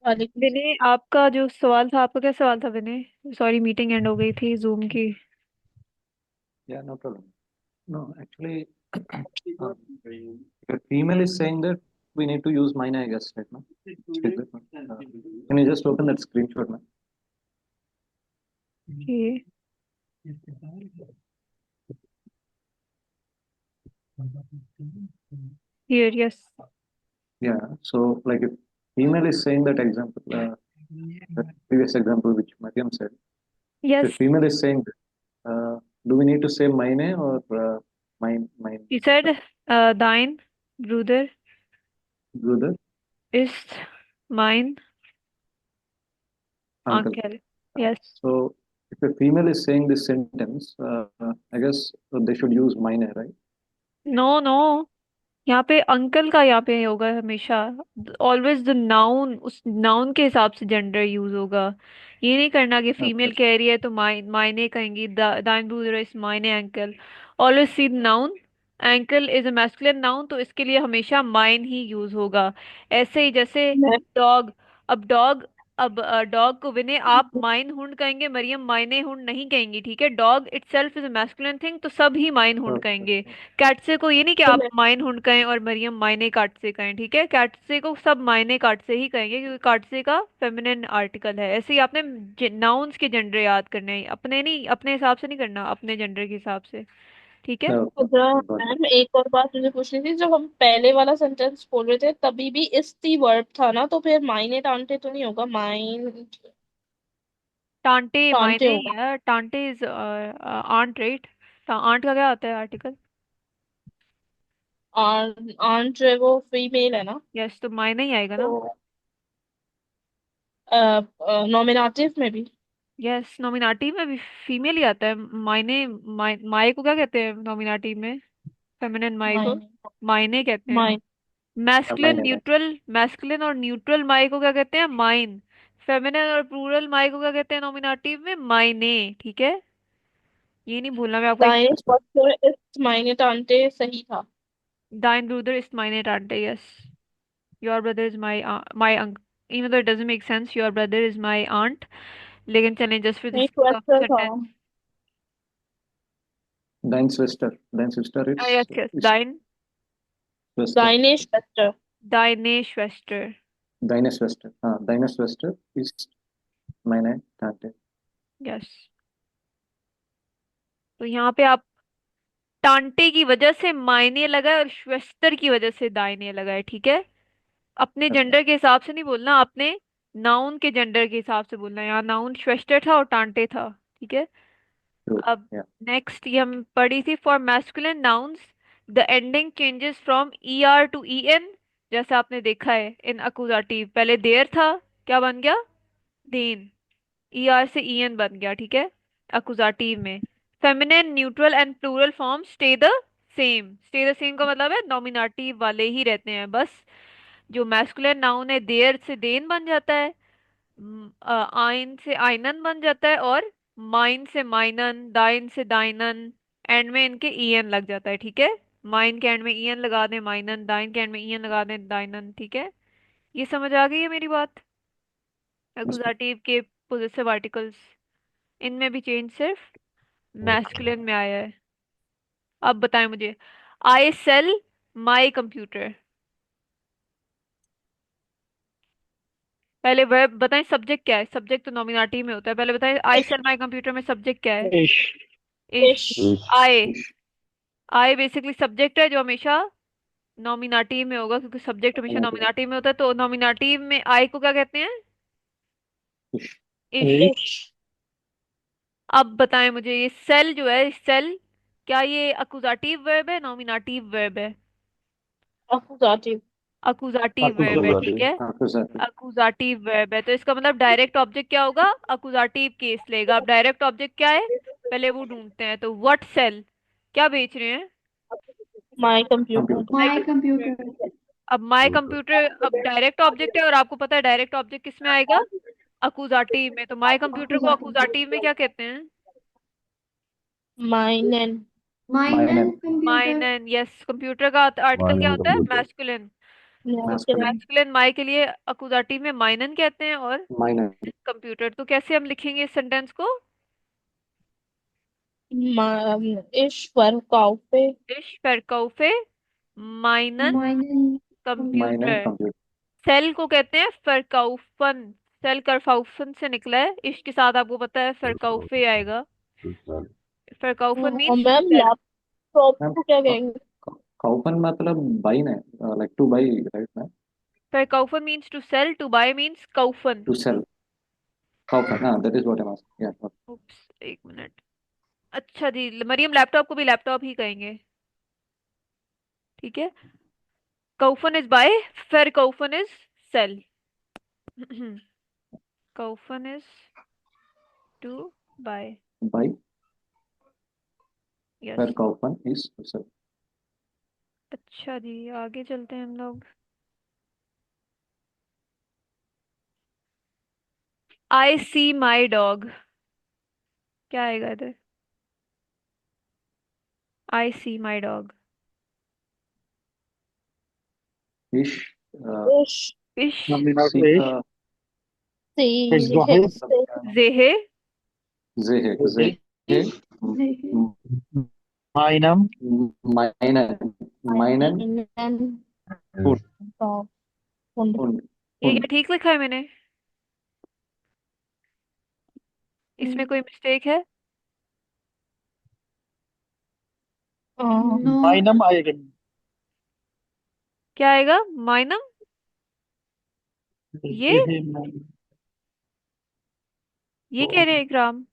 वालेकुम सलाम। विनय, आपका जो सवाल था, आपका क्या सवाल था विनय? सॉरी, मीटिंग एंड हो गई थी जूम की। Yeah, no problem. No, actually, um, if a female is saying that we need to use mine, I guess, right now. Speak with me. Can you just open that screenshot, man? Okay. Here, yes. Yeah. So, like, if female is saying that example, the previous example which Mariam said, if a Yes. female is saying that, do we need to say mine or mine, You said, thine brother brother, is mine uncle? uncle. Uh, Yes. so, if a female is saying this sentence, I guess they should use mine, right? No no, यहाँ पे uncle का यहाँ पे होगा हमेशा। Always the noun, उस noun के हिसाब से जेंडर यूज होगा। ये नहीं करना कि Okay. फीमेल कह रही है तो मायने कहेंगी, दाइन ब्रूदर इज मायने uncle. Always see noun. Ankle is a masculine noun, तो इसके लिए हमेशा माइन ही यूज होगा। ऐसे ही जैसे मैं डॉग। अब डॉग, अब डॉग को विनय आप माइन हुंड कहेंगे, मरियम मायने हुंड नहीं कहेंगी, ठीक है? Dog itself is a masculine thing, तो सब ही माइन हुंड Okay. कहेंगे। कैटसे को ये नहीं कि तो आप मैं माइन हुंड कहें और मरियम मायने काट से कहें, ठीक है? कैटसे को सब मायने काट से ही कहेंगे, क्योंकि काट से का फेमिनिन आर्टिकल है। ऐसे ही आपने नाउन्स के जेंडर याद करने हैं, अपने नहीं, अपने हिसाब से नहीं करना, अपने जेंडर के हिसाब से। ठीक है। Okay. जरा Got it. मैम एक और बात मुझे पूछनी थी। जब हम पहले वाला सेंटेंस बोल रहे थे तभी भी इस्ती वर्ब था ना, तो फिर मायने टांटे तो नहीं होगा? माइन टांटे टांटे मायने होगा। ही है, टांटे इज आंट, राइट? आंट का क्या होता है आर्टिकल? आंट जो है वो फीमेल है ना, यस, तो मायने ही आएगा तो ना। नॉमिनेटिव में भी यस, नॉमिनेटिव में भी फीमेल ही आता है मायने। माए को क्या कहते हैं नॉमिनेटिव में? फेमिनिन माए को मायने मायने कहते हैं। Mine masculine Mine. Neutral, masculine और न्यूट्रल माई को क्या कहते हैं? माइन। फेमिनिन और प्लूरल माई को क्या कहते हैं नॉमिनेटिव में? मायने। ठीक है, ये नहीं भूलना। मैं आपको एक, दाहिने स्पष्ट इस मायने टांटे सही था। दाइन ब्रूदर इज माइने टांटे, yes. Your brother is my uncle, even though it doesn't make sense, your brother is my aunt. लेकिन चलें, जस्ट फॉर नहीं, दिस क्वेश्चन था। Sentence. Dein Sister yes yes, is दाइन, Schwester. दाहिने स्पष्ट। दाइने श्वेस्टर। Deine Schwester. Deine Schwester ist meine Tante. Yes, तो यहाँ पे आप टांटे की वजह से मायने लगाए और श्वेस्टर की वजह से दाइने लगाए, ठीक है? अपने Okay. जेंडर के हिसाब से नहीं बोलना, अपने नाउन के जेंडर के हिसाब से बोलना है। यहाँ नाउन श्वेस्टर था और टांटे था, ठीक है? True. अब Yeah. नेक्स्ट ये हम पढ़ी थी, for masculine nouns the ending changes from E R to E N. जैसे आपने देखा है इन अकुजाटिव, पहले देर था, क्या बन गया? देन। ई आर से ई एन बन गया, ठीक है? अकुजाटिव में feminine neutral and plural form stay the same. Stay the same का मतलब है नॉमिनेटिव वाले ही रहते हैं बस। जो मैस्कुलिन नाउन है, देयर से देन बन जाता है, आइन से आइनन बन जाता है, और माइन से माइनन, दाइन से दाइनन, एंड में इनके ईएन लग जाता है, ठीक है? माइन के एंड में ईएन लगा दें माइनन, दाइन के एंड में ईएन लगा दें दाइनन, ठीक है? ये समझ आ गई है मेरी बात? Yes. अकुजाटिव के पोजेसिव आर्टिकल्स, इनमें भी चेंज सिर्फ मैस्कुलिन में आया है। अब बताएं मुझे, आई सेल माई कंप्यूटर। पहले वर्ब बताएं, सब्जेक्ट क्या है? सब्जेक्ट तो नॉमिनेटिव में होता है। पहले बताएं, आई सेल माई कंप्यूटर में सब्जेक्ट क्या है? इश इश। इश इश आई। Ish. आई बेसिकली सब्जेक्ट है जो हमेशा नॉमिनेटिव में होगा, क्योंकि सब्जेक्ट हमेशा Nominative. नॉमिनेटिव में होता है। तो नॉमिनेटिव में आई को क्या कहते हैं? Ish. इश। इश इश अब बताएं मुझे, ये सेल जो है, सेल, क्या ये अकुजाटिव वर्ब है नॉमिनेटिव वर्ब है? अकुजाटिव। अकुजाटिव वर्ब है, ठीक अकुजाटिव है? Accusative. अकुजाटिव वर्ब है, तो इसका मतलब डायरेक्ट ऑब्जेक्ट क्या होगा? अकुजाटिव केस लेगा। अब डायरेक्ट ऑब्जेक्ट क्या है, पहले वो ढूंढते हैं। तो व्हाट सेल, क्या बेच रहे हैं? My computer. Computer. My my computer. Computer. अब माई कंप्यूटर अब डायरेक्ट ऑब्जेक्ट है, और आपको पता है डायरेक्ट ऑब्जेक्ट किस में आएगा? अकुजाटिव में। तो माई कंप्यूटर को अकुजाटिव। अकुजाटिव में क्या कहते हैं? माइनन। माइनन Meine. कंप्यूटर। माइनन। यस, कंप्यूटर का आर्टिकल क्या माइनर होता है? Computer masculine. masculine, मैस्कुलिन माई के लिए अकुजाटिव में माइनन कहते हैं, और minor, कंप्यूटर। तो कैसे हम लिखेंगे इस सेंटेंस को? ईश्वर काउफे। इश फरकौफे माइनन माइनन minor कंप्यूटर। computer. सेल को कहते हैं फरकाउफन। सेल करफाउफन से निकला है, इश के साथ आपको पता है फरकाउफे आएगा। फरकाउफन means ma'am sell. Laptop Ma'am, को क्या कहेंगे? kaupan मतलब buy ना, like to buy, right, ma'am? फरकाउफन means to sell, to buy means काउफन। To sell. Kaupan, that is what I'm asking. Yeah. Okay. उप्स, एक मिनट। अच्छा जी, मरियम लैपटॉप को भी लैपटॉप ही कहेंगे, ठीक है। काउफन इज बाय, फरकाउफन इज सेल। काउफन is to buy. Buy, yes. where kaupan is to sell. अच्छा जी, आगे चलते हैं हम लोग। आई सी माई डॉग, क्या आएगा इधर? I see my dog. Fish, fish. Fish. Nominal see, fish. Fish सी है Zohis. से। जेहे। zehe, zehe, Mainam. minor, minor, माइनन Food. डॉग हुंड। und, ये क्या und. ठीक लिखा है मैंने? इसमें कोई मिस्टेक है? नो Mainam आएगा। क्या आएगा? माइनम। ये Zehe Mainam. ये कह रहे हैं इकराम?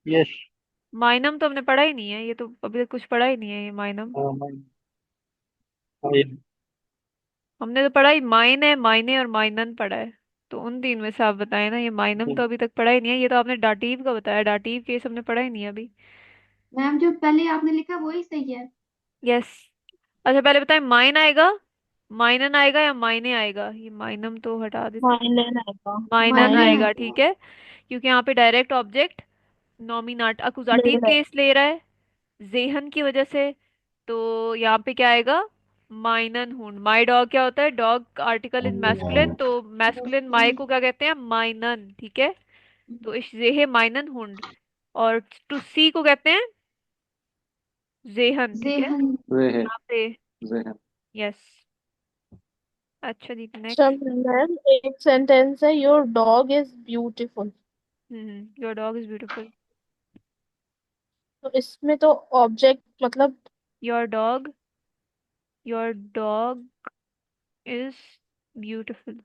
Yes. माइनम तो हमने पढ़ा ही नहीं है, ये तो अभी तक कुछ पढ़ा ही नहीं है ये माइनम। Mainam. Mainam. हमने तो पढ़ा ही माइन है, मायने और माइनन पढ़ा है। तो उन तीन में से आप बताएं ना, ये माइनम तो अभी तक पढ़ा ही नहीं है, ये तो आपने डाटिव का बताया, डाटिव केस हमने पढ़ा ही नहीं है अभी। मैम, जो पहले आपने लिखा वही सही है। यस। अच्छा पहले बताएं, माइन आएगा, माइनन आएगा या मायने आएगा? ये माइनम तो हटा देते हैं, माइनन आएगा। माइनन माइनन माइनन आएगा, आएगा। ठीक है। क्योंकि यहाँ पे डायरेक्ट ऑब्जेक्ट नॉमिनाट अकुजाटिव मिल है। केस ले रहा है जेहन की वजह से। तो यहाँ पे क्या आएगा? माइनन हुन। माई डॉग क्या होता है? डॉग आर्टिकल इन मैस्कुलिन, तो मैस्कुलिन माई को क्या कहते हैं? माइनन, ठीक है। तो इस जेहे माइनन हुंड। और टू सी को कहते हैं जेहन, ठीक है। जेहन। zehe, यहाँ पे zehe. यस। अच्छा जी, अच्छा नेक्स्ट। मैम एक सेंटेंस है, your dog is beautiful. Your dog is beautiful. तो इसमें तो ऑब्जेक्ट मतलब your dog, your dog is beautiful,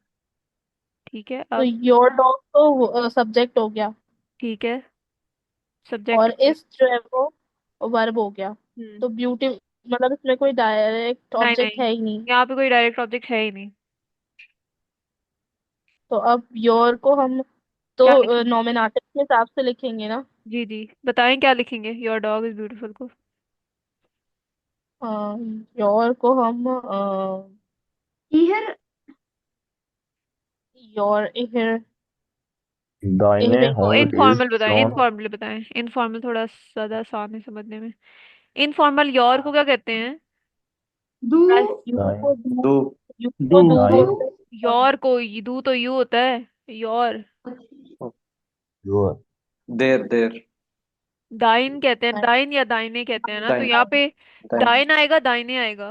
ठीक है। तो अब योर डॉग तो सब्जेक्ट हो गया, ठीक है, सब्जेक्ट और हो गया। इस जो है वो वर्ब हो गया। हम्म। तो ब्यूटी मतलब इसमें कोई डायरेक्ट नहीं ऑब्जेक्ट नहीं, है ही नहीं। यहाँ पे कोई डायरेक्ट ऑब्जेक्ट है ही नहीं। तो अब योर को हम क्या तो लिखेंगे? नॉमिनेटिव के हिसाब से लिखेंगे ना। जी जी, बताएं क्या लिखेंगे योर डॉग इज ब्यूटीफुल को? योर को हम ईहर। योर हियर। दाहिने हियर वो होंठ इज इनफॉर्मल बताएं, शोन। इनफॉर्मल बताएं, इनफॉर्मल थोड़ा ज्यादा आसान है समझने में। इनफॉर्मल योर को क्या कहते हैं? दू। यू दाएं को डू। Do, यू को Do. डू दू। दाएं बोलते हैं। योर को दू तो यू होता है, योर। योर। there, दाइन कहते हैं, दाइन या दाइने कहते हैं ना, तो dine, यहाँ पे dine. दाइन आएगा, दाइने आएगा?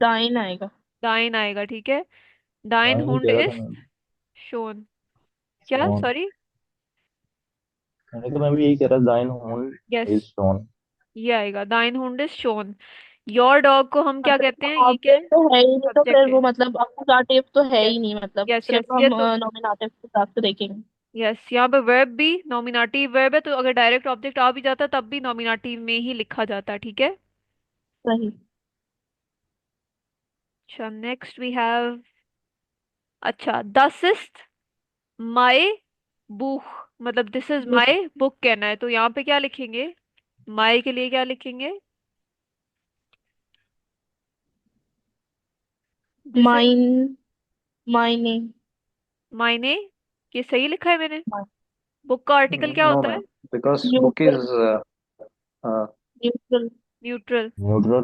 डाइन आएगा। दाइन आएगा, ठीक है। दाइन दाएं ही हुंड कह रहा इज था मैं। शोन। क्या, शोन। सॉरी? मैंने कहा मैं भी यही कह रहा, दाइन होंठ यस, इज शोन। ये आएगा, दाइन Hund is shown. Your dog को हम क्या कहते हैं? ये क्या है? ऑब्जेक्ट तो है ही नहीं, तो सब्जेक्ट फिर है। वो मतलब अकुजाटिव तो है यस ही नहीं, मतलब यस यस, सिर्फ ये हम तो नॉमिनेटिव के हिसाब से देखेंगे। यस। यहाँ पे वर्ब भी नॉमिनेटिव वर्ब है, तो अगर डायरेक्ट ऑब्जेक्ट आ भी जाता तब भी नॉमिनेटिव में ही लिखा जाता, ठीक है। सही। अच्छा, नेक्स्ट वी हैव, अच्छा दस इज माई बुक, मतलब दिस इज माई बुक कहना है, तो यहाँ पे क्या लिखेंगे? माई के लिए क्या लिखेंगे? This is mine. माइने। मायने। ये सही लिखा है मैंने? बुक का आर्टिकल क्या No, होता है? ma'am. Because book neutral. is neutral. Neutral. Neutral.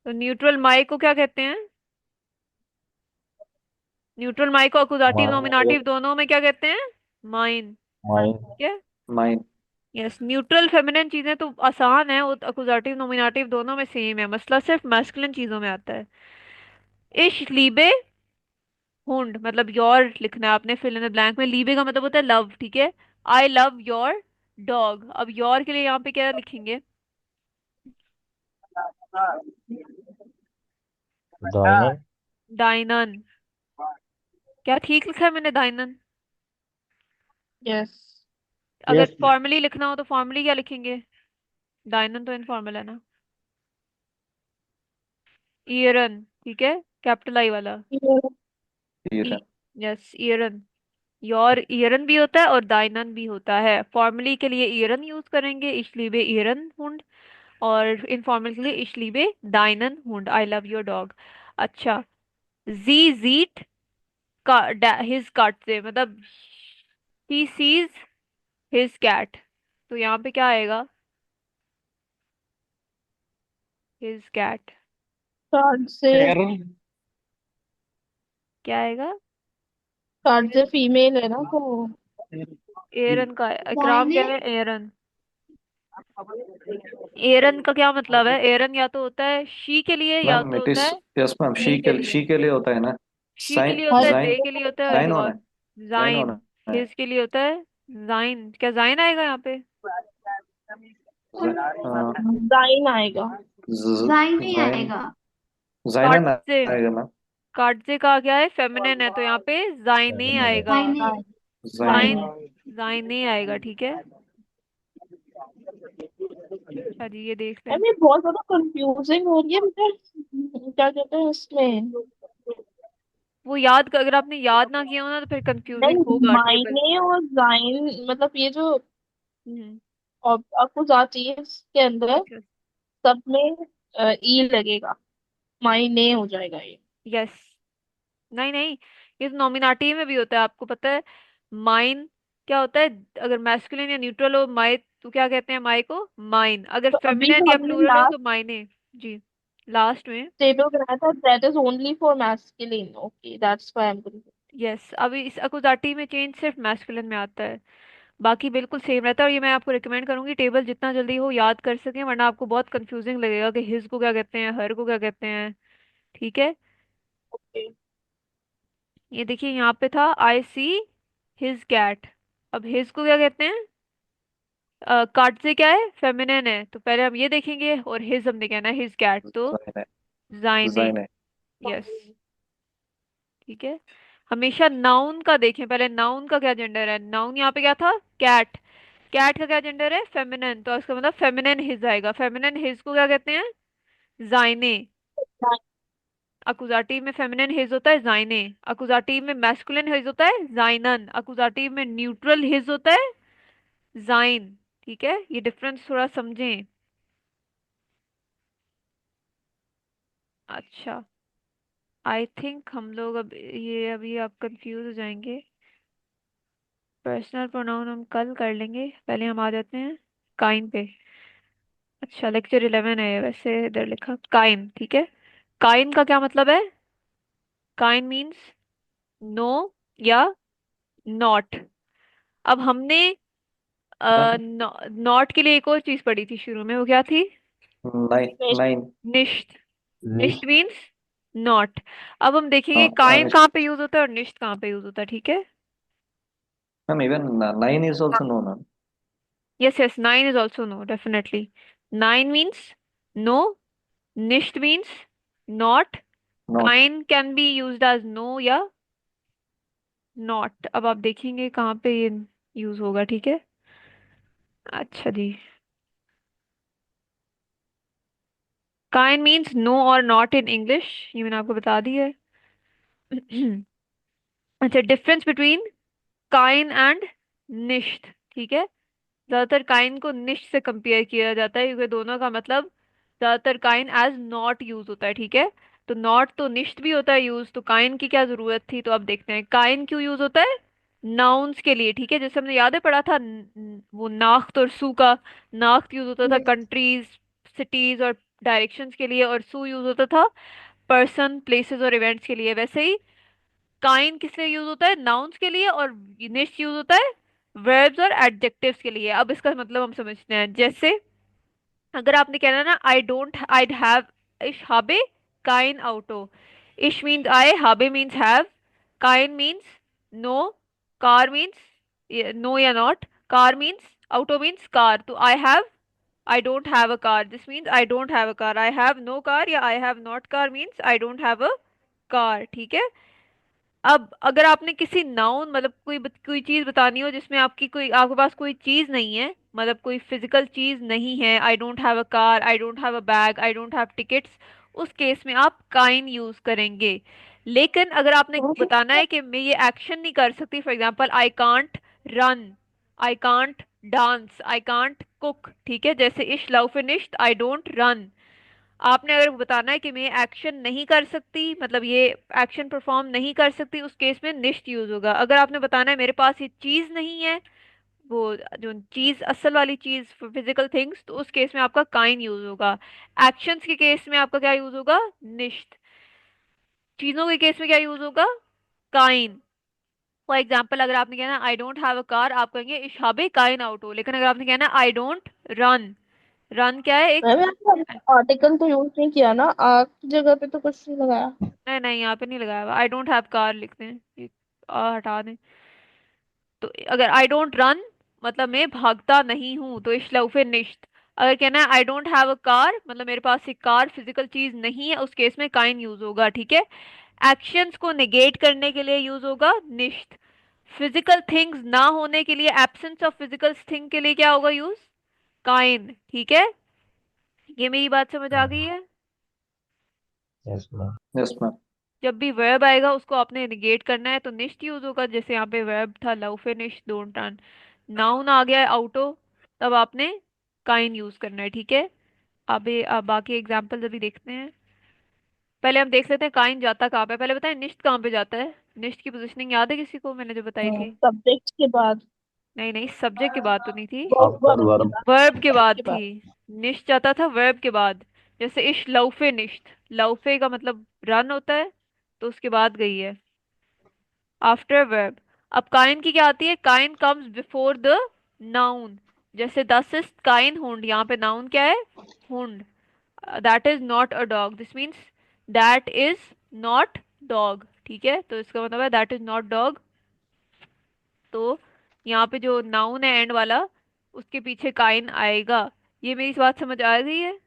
तो न्यूट्रल माई को क्या कहते हैं? न्यूट्रल माई को अकुजाटिव माइन नॉमिनेटिव दोनों में क्या कहते हैं? माइन। माइन ठीक है। माइन। यस, न्यूट्रल फेमिनिन चीजें तो आसान है, वो अकुजाटिव नॉमिनेटिव दोनों में सेम है, मसला सिर्फ मैस्कुलिन चीजों में आता है। इश लीबे हुंड, मतलब योर लिखना है आपने फिल इन द ब्लैंक में। लीबे का मतलब होता है लव, ठीक है। आई लव योर डॉग। अब योर के लिए यहाँ पे क्या लिखेंगे? दाइनन डाइनन। क्या ठीक लिखा है मैंने, डाइनन? यस। अगर यस मैम। फॉर्मली लिखना हो तो फॉर्मली क्या लिखेंगे? डाइनन तो इनफॉर्मल है ना। ईयरन, ठीक है, कैपिटल आई वाला। ईरन। यस, ईयरन। योर ईयरन भी होता है और दाइनन भी होता है। फॉर्मली के लिए ईयरन यूज करेंगे, इशलीबे ईयरन हुंड। और इनफॉर्मल के लिए इशलीबे दाइनन हुंड, आई लव योर डॉग। अच्छा। जी जीट का हिज कट से, मतलब ही सीज हिज कैट, तो यहाँ पे क्या आएगा? His cat. कार्ड से। एरन। क्या आएगा? कार्ड से फीमेल है ना तो। एरन का इकराम दाहिने क्या है? एरन। एरन का क्या मतलब है? एरन या तो होता है शी के लिए या मैम तो इट होता इज, है यस मैम, ही के लिए। शी के लिए होता है ना। शी के साइन, लिए होता है, जाइन। दे के लिए होता है, जाइन होना और है। जाइन जाइन। होना है। हिज के लिए होता है जाइन। क्या जाइन आएगा यहाँ पे? जाइन आएगा। दाई नहीं जाइन। आएगा। जाइनन काटजे। आएगा मैम। काटजे का क्या है? फेमिनिन है, तो यहाँ पे जाइन ही फेमिनिन है। आएगा। दाहिने। जाइन। जाइन। जाइन नहीं आएगा, ठीक है। अच्छा जी, ये देख लें। अरे बहुत ज्यादा कंफ्यूजिंग हो रही है मुझे। क्या कहते हैं इसमें? वो याद, अगर आपने याद ना किया हो ना तो फिर कंफ्यूजिंग नहीं, होगा टेबल। मायने और जाइन, मतलब ये जो हम्म। अकुजाटिव के अंदर अच्छा। सब में ई लगेगा। मायने हो जाएगा ये। यस। नहीं नहीं, ये तो नॉमिनेटिव में भी होता है, आपको पता है। माइन क्या होता है? अगर मैस्कुलिन या न्यूट्रल हो माई तो क्या कहते हैं माई को? माइन। अगर तो अभी फेमिनिन जो या हमने प्लूरल हो तो लास्ट माइने। जी। लास्ट में। टेबल बनाया था, that is only for masculine. Okay, that's why I am. Yes, अभी इस अकुजाटी में चेंज सिर्फ मैस्कुलिन में आता है, बाकी बिल्कुल सेम रहता है। और ये मैं आपको रिकमेंड करूंगी टेबल जितना जल्दी हो याद कर सकें, वरना आपको बहुत कंफ्यूजिंग लगेगा कि हिज को क्या कहते हैं, हर को क्या कहते हैं। ठीक है। ये देखिए यहाँ पे था आई सी हिज कैट। अब हिज को क्या कहते हैं? काट से क्या है? फेमिनिन है, तो पहले हम ये देखेंगे, और हिज हमने कहना है हिज कैट, तो जाइन है। जाइने। जाइन है। यस। ठीक है। हमेशा नाउन का देखें पहले, नाउन का क्या जेंडर है? नाउन यहाँ पे क्या था? कैट। कैट का क्या जेंडर है? फेमिनिन, तो इसका मतलब फेमिनिन हिज आएगा। फेमिनिन हिज को क्या कहते हैं? जाइने। अकुजाटिव में फेमिनिन हिज होता है जाइने। अकुजाटिव में मैस्कुलिन हिज होता है जाइनन। अकुजाटिव में न्यूट्रल हिज होता है जाइन। ठीक है, ये डिफरेंस थोड़ा समझें। अच्छा। आई थिंक हम लोग अब ये अभी आप कंफ्यूज हो जाएंगे। पर्सनल प्रोनाउन हम कल कर लेंगे, पहले हम आ जाते हैं काइन पे। अच्छा, लेक्चर 11 है वैसे इधर लिखा काइन, ठीक है। काइन का क्या मतलब है? काइन मीन्स नो या नॉट। अब हमने मैम नॉट के लिए एक और चीज पढ़ी थी शुरू में, वो क्या थी? नाइन। नाइन। निश्त। निश्त लिस्ट मीन्स नॉट। अब हम देखेंगे हाँ काइन अनिश। कहाँ पे यूज होता है और निश्त कहाँ पे यूज होता है, ठीक है। मैम इवन नाइन is also no ma'am. Yes yes, नाइन इज ऑल्सो नो, डेफिनेटली। नाइन मीन्स नो, निश्त मीन्स नॉट। नॉट। काइन can be used as no या नॉट। अब आप देखेंगे कहाँ पे ये यूज होगा, ठीक है। अच्छा जी। काइन मीन्स नो और नॉट इन इंग्लिश, ये मैंने आपको बता दी है। अच्छा, डिफरेंस बिटवीन काइन एंड निश्त, ठीक है। ज्यादातर काइन को निश्त से कंपेयर किया जाता है, क्योंकि दोनों का मतलब ज्यादातर काइन एज नॉट यूज होता है, ठीक है। तो नॉट तो निश्त भी होता है यूज, तो काइन की क्या जरूरत थी? तो अब देखते हैं काइन क्यों यूज होता है। नाउन्स के लिए, ठीक है, जैसे हमने याद है पढ़ा था वो नाख्त और सू का। नाख्त यूज होता था यस। कंट्रीज, सिटीज और डायरेक्शंस के लिए, और सू यूज होता था पर्सन, प्लेसेस और इवेंट्स के लिए। वैसे ही काइन किस लिए यूज होता है? नाउन्स के लिए, और निश्ट यूज होता है वर्ब्स और एडजेक्टिव्स के लिए। अब इसका मतलब हम समझते हैं। जैसे अगर आपने कहना ना, आई डोंट आईड हैव इश habe kein Auto। ish means I, habe means have, kein means no, car means no या not, car means auto means car। तो I don't have a car, this means I don't have a car। I have no car या I have not car means I don't have a car, ठीक है। अब अगर आपने किसी noun मतलब कोई चीज बतानी हो जिसमें आपके पास कोई चीज नहीं है, मतलब कोई फिजिकल चीज नहीं है, I don't have a car, I don't have a bag, I don't have tickets, उस केस में आप काइन यूज करेंगे। लेकिन अगर आपने बताना है कि मैं ये एक्शन नहीं कर सकती, for example I can't run, I can't dance, I can't cook, ठीक है, जैसे इश love finished, I don't run. आपने अगर बताना है कि मैं एक्शन नहीं कर सकती, मतलब ये एक्शन परफॉर्म नहीं कर सकती, उस केस में निश्ट यूज होगा। अगर आपने बताना है मेरे पास ये चीज नहीं है, वो जो चीज असल वाली चीज, फिजिकल थिंग्स, तो उस केस में आपका काइन यूज होगा। एक्शंस के केस में आपका क्या यूज होगा? निश्ट। चीजों के केस में क्या यूज होगा? काइन। फॉर एग्जाम्पल अगर आपने कहना आई डोंट हैव अ कार, आप कहेंगे इश habe काइन आउटो। लेकिन अगर आपने कहना आई डोंट रन, रन क्या है? एक, मैम आर्टिकल तो यूज नहीं किया ना, आग की जगह पे तो कुछ नहीं लगाया। नहीं नहीं यहाँ पे नहीं लगाया हुआ, आई डोंट हैव कार लिखते हैं, ये हटा दें। तो अगर आई डोंट रन मतलब मैं भागता नहीं हूँ, तो इश लौफे निश्त। अगर कहना है I don't have a car मतलब मेरे पास एक कार फिजिकल चीज नहीं है, उस केस में काइन यूज होगा, ठीक है। एक्शंस को नेगेट करने के लिए यूज होगा निश्त। फिजिकल थिंग्स ना होने के लिए, एब्सेंस ऑफ फिजिकल थिंग के लिए क्या होगा यूज? काइन, ठीक है। ये मेरी बात समझ आ गई है? Yes ma'am. Yes, ma'am. जब भी वर्ब आएगा उसको आपने निगेट करना है तो निश्ट यूज होगा, जैसे यहाँ पे वर्ब था लव फिनिश डोंट रन। नाउन आ गया है ऑटो, तब आपने काइन यूज करना है, ठीक है। अब बाकी एग्जांपल अभी देखते हैं। पहले हम देख लेते हैं काइन जाता कहाँ पे, पहले बताएं निश्ट कहाँ पे जाता है। निश्ट की पोजीशनिंग याद है किसी को, मैंने जो बताई थी? सब्जेक्ट के बाद। नहीं नहीं, सब्जेक्ट की बात तो नहीं थी, आफ्टर वर्ब के वर्ब। बाद। वर्ब के वर्ब बाद के थी। बाद। निश्ट जाता था वर्ब के बाद। जैसे इश लौफे निश्त, लौफे का मतलब रन होता है, तो उसके बाद गई है, आफ्टर वर्ब। अब काइन की क्या आती है? काइन कम्स बिफोर द नाउन। जैसे दस इज काइन हुंड, यहाँ पे नाउन क्या है? Hund. That is not a dog, this means that is not dog, ठीक है। तो इसका मतलब है दैट इज नॉट डॉग। तो यहाँ पे जो नाउन है एंड वाला, उसके पीछे काइन आएगा। ये मेरी बात समझ आ गई है?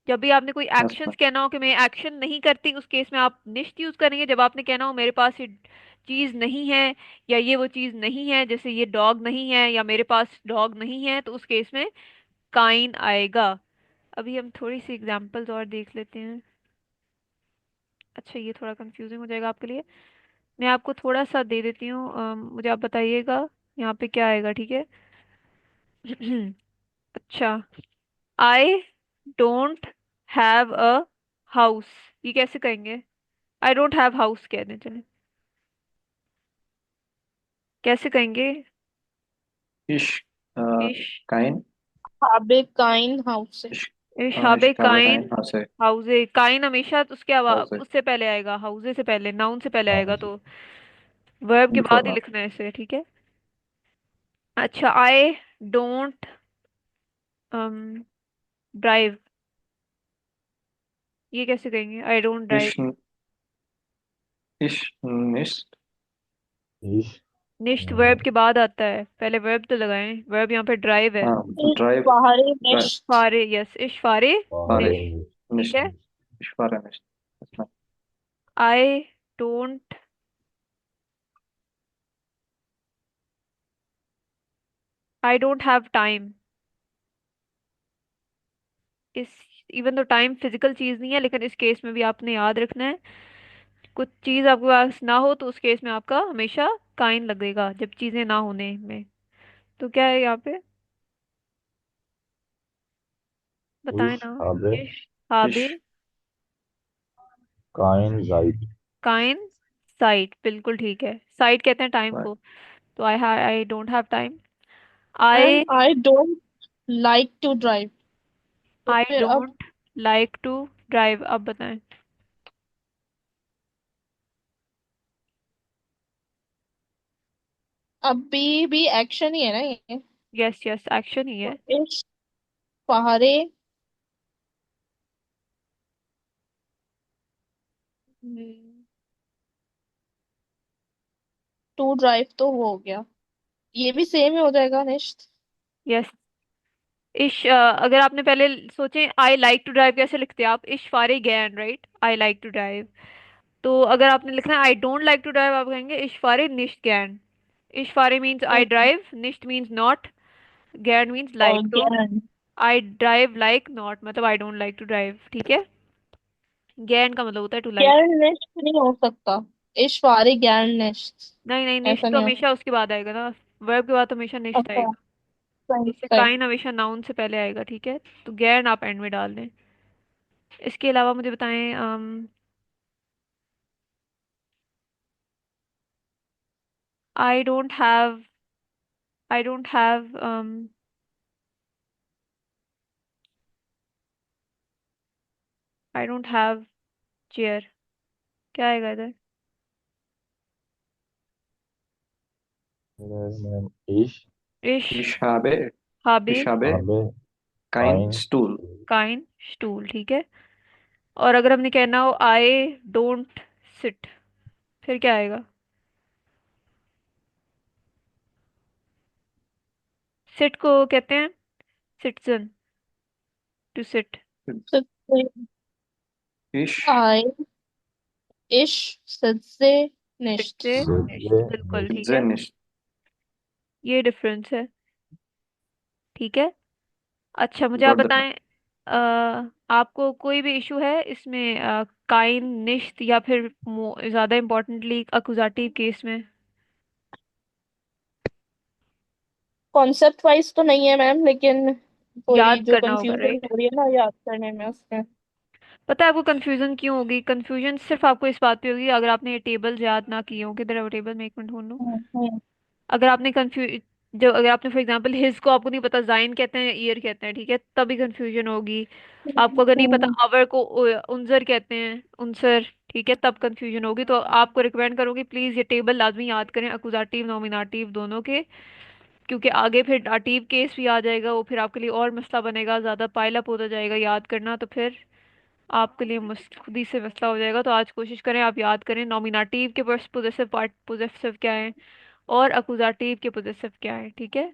जब भी आपने कोई Yes, एक्शंस ma'am. कहना हो कि मैं एक्शन नहीं करती, उस केस में आप निश्चित यूज करेंगे। जब आपने कहना हो मेरे पास ये चीज नहीं है, या ये वो चीज नहीं है, जैसे ये डॉग नहीं है या मेरे पास डॉग नहीं है, तो उस केस में काइन आएगा। अभी हम थोड़ी सी एग्जांपल्स और देख लेते हैं। अच्छा ये थोड़ा कंफ्यूजिंग हो जाएगा आपके लिए, मैं आपको थोड़ा सा दे देती हूँ, मुझे आप बताइएगा यहाँ पे क्या आएगा, ठीक है। अच्छा, आई डोंट हैव अ हाउस, ये कैसे कहेंगे? आई डोंट हैव हाउस कह दें, चले कैसे कहेंगे? Ish, इश kind. habe काइन हाउस से। Ish, इश habe ish kabe काइन kind. How say? हाउजे। काइन हमेशा तो उसके How say? उससे पहले आएगा, हाउजे से पहले, नाउन से पहले आएगा, तो वर्ब के Before बाद ही now. लिखना है इसे, ठीक है। अच्छा, आई डोंट ड्राइव, ये कैसे कहेंगे? I don't drive. Ish, ish, nicht. इश। निश्चित वर्ब के बाद आता है, पहले वर्ब तो लगाएं, वर्ब यहाँ पे ड्राइव है। Drive. बाहरी Drive. निश्चित। फारे, यस, इश फारे Fare. निश, ठीक Nicht. है। Ish fare nicht. Yes, ma'am. I don't I don't have time. इस इवन तो टाइम फिजिकल चीज नहीं है, लेकिन इस केस में भी आपने याद रखना है, कुछ चीज आपके पास ना हो तो उस केस में आपका हमेशा काइन लगेगा, जब चीजें ना होने में। तो क्या है यहाँ पे, बताएं इश ना। habe इश habe Ish. काइन राइट। काइन साइट, बिल्कुल ठीक है, साइट कहते हैं टाइम Right. को। तो I don't have time. And I I don't like to drive. तो आई फिर अब डोंट लाइक टू ड्राइव, अब बताएं। अभी भी एक्शन ही है ना ये? यस यस, एक्शन ही तो है। इस पहरे, टू ड्राइव तो वो हो गया, ये भी सेम ही हो जाएगा निश्चित। यस। अगर आपने पहले सोचे आई लाइक टू ड्राइव कैसे लिखते हैं आप, इश फारे गैन, right, I like to drive. तो अगर आपने लिखना है I don't like to drive, आप कहेंगे इश फारे निश्ट गैन। इश फारे मीन्स आई हम्म, ड्राइव, निश्ट मीन्स नॉट, गैन मीन्स और लाइक। तो ज्ञान, आई ड्राइव लाइक नॉट मतलब I don't like to drive, ठीक है। गैन का मतलब होता है टू लाइक। ज्ञान निश्चित नहीं हो सकता, ईश्वरी ज्ञान निश्चित, नहीं नहीं, निश्ट ऐसा तो नहीं हो हमेशा उसके बाद आएगा ना, वर्ब के बाद तो हमेशा निश्ट सकता। आएगा। अच्छा, सही जैसे सही। काइन हमेशा नाउन से पहले आएगा, ठीक है। तो गैन आप एंड में डाल दें। इसके अलावा मुझे बताएं, आई don't have, I don't have I don't have chair, क्या आएगा इधर? मैम इश इश, Ich habe, हाबे, ich habe आबे kein काइन Stuhl. काइन, स्टूल, ठीक है। और अगर हमने कहना हो आई डोंट सिट, फिर क्या आएगा? सिट को कहते हैं सिटिजन, टू सिट। Ich आई, इश, सज्जे, सिट निश्चित। से सिद्धे निश्ट, बिल्कुल ठीक sitze है। nicht. ये डिफरेंस है, ठीक है। अच्छा मुझे आप Got that? बताएं, आपको कोई भी इशू है इसमें काइन, निश्त, या फिर ज्यादा इम्पोर्टेंटली अकुजाटिव केस में? कॉन्सेप्ट वाइज तो नहीं है मैम, लेकिन कोई याद जो करना होगा, कंफ्यूजन राइट। हो रही है ना याद करने में उसमें। पता है आपको कंफ्यूजन क्यों होगी? कंफ्यूजन सिर्फ आपको इस बात पे होगी अगर आपने ये टेबल याद ना किए हो। किधर है वो टेबल, मैं एक मिनट ढूंढ लूं। हम्म, अगर आपने कंफ्यूज, जो अगर आपने फॉर एग्जांपल हिज को आपको नहीं पता जाइन कहते हैं या ईयर कहते हैं, ठीक है, तभी कंफ्यूजन होगी। आपको अगर नहीं पता हम्म, अवर को उनजर कहते हैं, उनसर, ठीक है, तब कंफ्यूजन होगी। तो आपको रिकमेंड करूंगी प्लीज ये टेबल लाजमी याद करें, अकुजाटिव नॉमिनाटिव दोनों के। क्योंकि आगे फिर डाटिव केस भी आ जाएगा, वो फिर आपके लिए और मसला बनेगा, ज्यादा पाइल अप होता जाएगा याद करना, तो फिर आपके लिए खुद ही से मसला हो जाएगा। तो आज कोशिश करें आप याद करें नॉमिनेटिव के पोजेसिव पार्ट पोजेसिव क्या है, और अकुजाटिव के पोजेसिव क्या है, ठीक है।